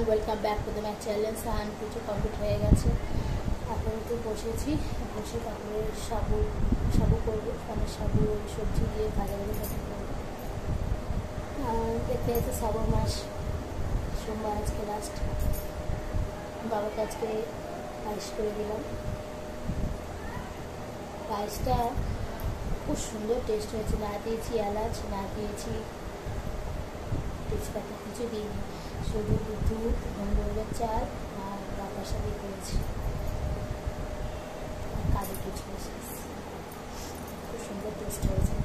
Welcome back to the my channel. স্নান কিছু complete হয়ে গেছে, আপাতত বসেছি। বসে তারপরে সাবু করবো, মানে সাবু সবজি দিয়ে ভাজা ভাজা করবো। দেখতে যাচ্ছে শ্রাবণ মাস, সোমবার আজকে লাস্ট। বাবাকে আজকে পায়েস করে দিলাম। পায়েসটা খুব সুন্দর টেস্ট হয়েছে, না দিয়েছি এলাচ, না দিয়েছি তেজপাতা, কিছু দিইনি, শুধু দুধ, গন্ডগোলের চাল আর বাতাসা দিয়ে করেছি, কাজু কিশমিশ। খুব সুন্দর টেস্ট হয়েছে।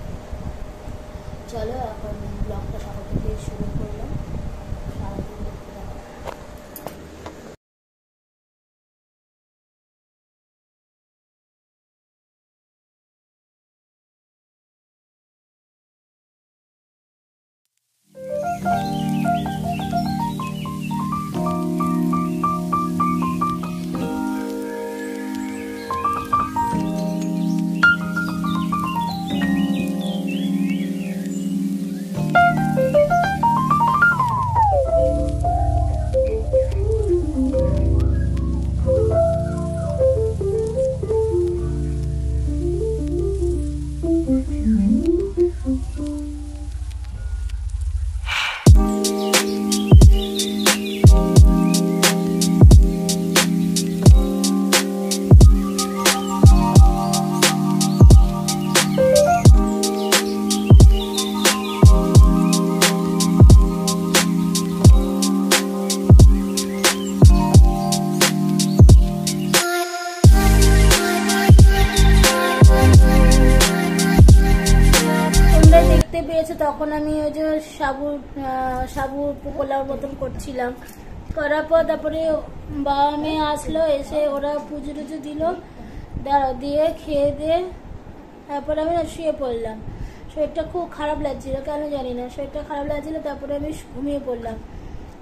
চলো এখন ব্লগটা সকাল থেকে শুরু করলাম, সারাদিন দেখতে পাবো। পেয়েছে তখন আমি ওই যে সাবু পোলার মতন করছিলাম, করার পর তারপরে বাবা মেয়ে আসলো, এসে ওরা পুজো টুজো দিল, দিয়ে খেয়ে দিয়ে তারপরে আমি শুয়ে পড়লাম। শরীরটা খুব খারাপ লাগছিল, কেন জানি না শরীরটা খারাপ লাগছিল। তারপরে আমি ঘুমিয়ে পড়লাম।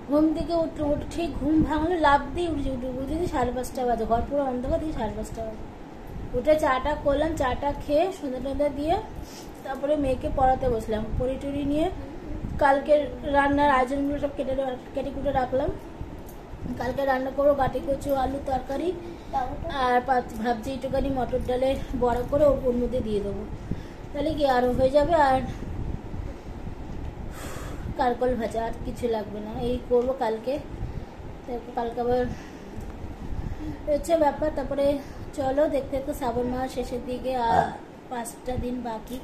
ঘুম থেকে উঠে ঠিক ঘুম ভাঙলো, লাভ দিয়ে উঠে 5:30 বাজে, ঘর পুরো অন্ধকার, দিয়ে 5:30 বাজে উঠে চাটা করলাম। চাটা খেয়ে সন্ধ্যা টন্ধা দিয়ে তারপরে মেয়েকে পড়াতে বসলাম। পড়ি টড়ি নিয়ে কালকের রান্নার আয়োজনগুলো সব কেটে কুটে রাখলাম। কালকে রান্না করবো গাটি কচু আলু তরকারি, আর ভাবছি একটুখানি মটর ডালের বড়া করে ওর মধ্যে দিয়ে দেবো, তাহলে কি আরও হয়ে যাবে। আর কারকল ভাজা, আর কিছু লাগবে না, এই করবো কালকে। কালকে আবার হচ্ছে ব্যাপার। তারপরে চলো দেখতে দেখতে শ্রাবণ মাস শেষের দিকে, আর 5টা দিন বাকি।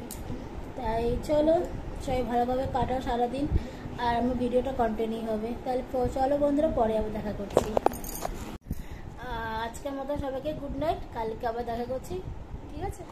তাই চলো সবাই ভালোভাবে কাটাও সারাদিন, আর আমার ভিডিওটা কন্টিনিউ হবে। তাহলে চলো বন্ধুরা, পরে আবার দেখা করছি। আজকের মতো সবাইকে গুড নাইট, কালকে আবার দেখা করছি, ঠিক আছে।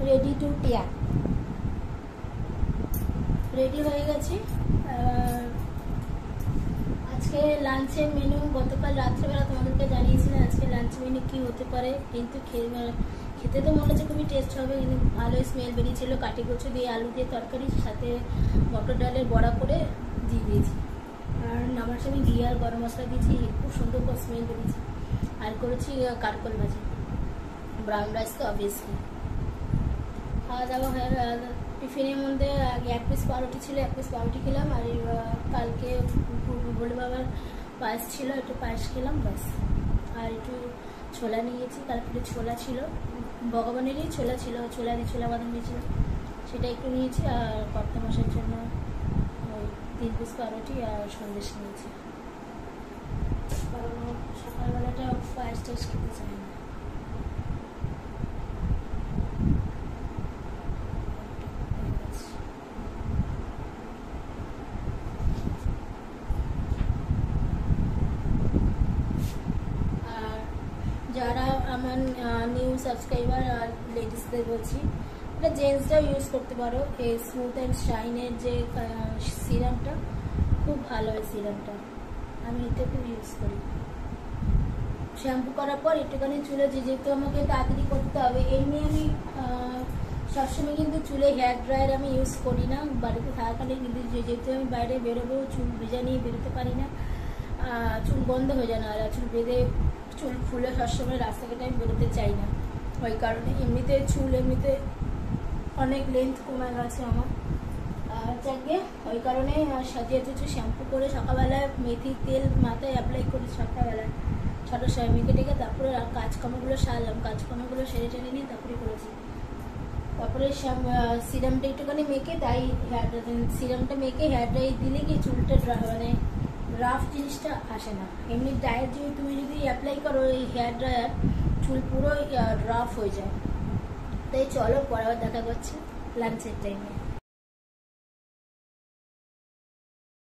রেডি টু টিয়া, রেডি হয়ে গেছি। আজকে লাঞ্চের মেনু গতকাল রাত্রেবেলা তোমাদেরকে জানিয়েছিলাম আজকে লাঞ্চ মেনু কি হতে পারে, কিন্তু খেতে তো মনে হচ্ছে খুবই টেস্ট হবে, কিন্তু ভালোই স্মেল বেরিয়েছিল। কাটি কচু দিয়ে আলু দিয়ে তরকারি, সাথে মটর ডালের বড়া করে দিয়ে দিয়েছি, আর নামার সময় ঘি আর গরম মশলা দিয়েছি, খুব সুন্দর করে স্মেল বেরিয়েছে। আর করেছি কারকল ভাজি, ব্রাউন রাইস তো অবভিয়াসলি। খাওয়া দাওয়া হয়ে গেল। টিফিনের মধ্যে আগে 1 পিস পাউরুটি ছিল, 1 পিস পাউরুটি খেলাম। আর কালকে ভোলে বাবার পায়েস ছিল, একটু পায়েস খেলাম ব্যাস। আর একটু ছোলা নিয়েছি, তারপরে ছোলা ছিল, ভগবানেরই ছোলা ছিল, ছোলা বাদাম দিয়েছিল, সেটা একটু নিয়েছি। আর কর্তা মশার জন্য ওই 3 পিস পাউরুটি আর সন্দেশ নিয়েছি, কারণ সকালবেলাটা পায়েস টায়েস খেতে চায় না। যারা আমার নিউ সাবস্ক্রাইবার আর লেডিসদের বলছি, এটা জেন্টসরাও ইউজ করতে পারো। এই স্মুথ অ্যান্ড শাইনের যে সিরামটা খুব ভালো, এই সিরামটা আমি এটা খুব ইউজ করি। শ্যাম্পু করার পর একটুখানি চুলে, যেহেতু আমাকে তাড়াতাড়ি করতে হবে, এমনি আমি সবসময় কিন্তু চুলে হেয়ার ড্রায়ার আমি ইউজ করি না বাড়িতে থাকাকালে, কিন্তু যেহেতু আমি বাইরে বেরোবো, চুল ভেজা নিয়ে বেরোতে পারি না, চুল বন্ধ হয়ে যায় না, আর চুল বেঁধে চুল ফুলে সবসময় রাস্তাঘাটে আমি বেরোতে চাই না, ওই কারণে এমনিতে চুল এমনিতে অনেক লেন্থ কমে গেছে আমার। যাকে ওই কারণে সাজিয়ে কিছু শ্যাম্পু করে সকালবেলায় মেথি তেল মাথায় অ্যাপ্লাই করি, সকালবেলায় 6টার সময় মেখে টেকে তারপরে কাজকর্মগুলো সারলাম, কাজকর্মগুলো সেরে টেরে নিয়ে তারপরে করেছি। তারপরে সিরামটা একটুখানি মেখে, তাই সিরামটা মেখে হেয়ার ড্রাই দিলে কি চুলটা মানে রাফ জিনিসটা আসে না। এমনি ডায়েট যদি তুমি যদি অ্যাপ্লাই করো এই হেয়ার ড্রায়ার, চুল পুরো রাফ হয়ে যায়। তাই চলো পরে আবার দেখা করছি লাঞ্চের টাইমে।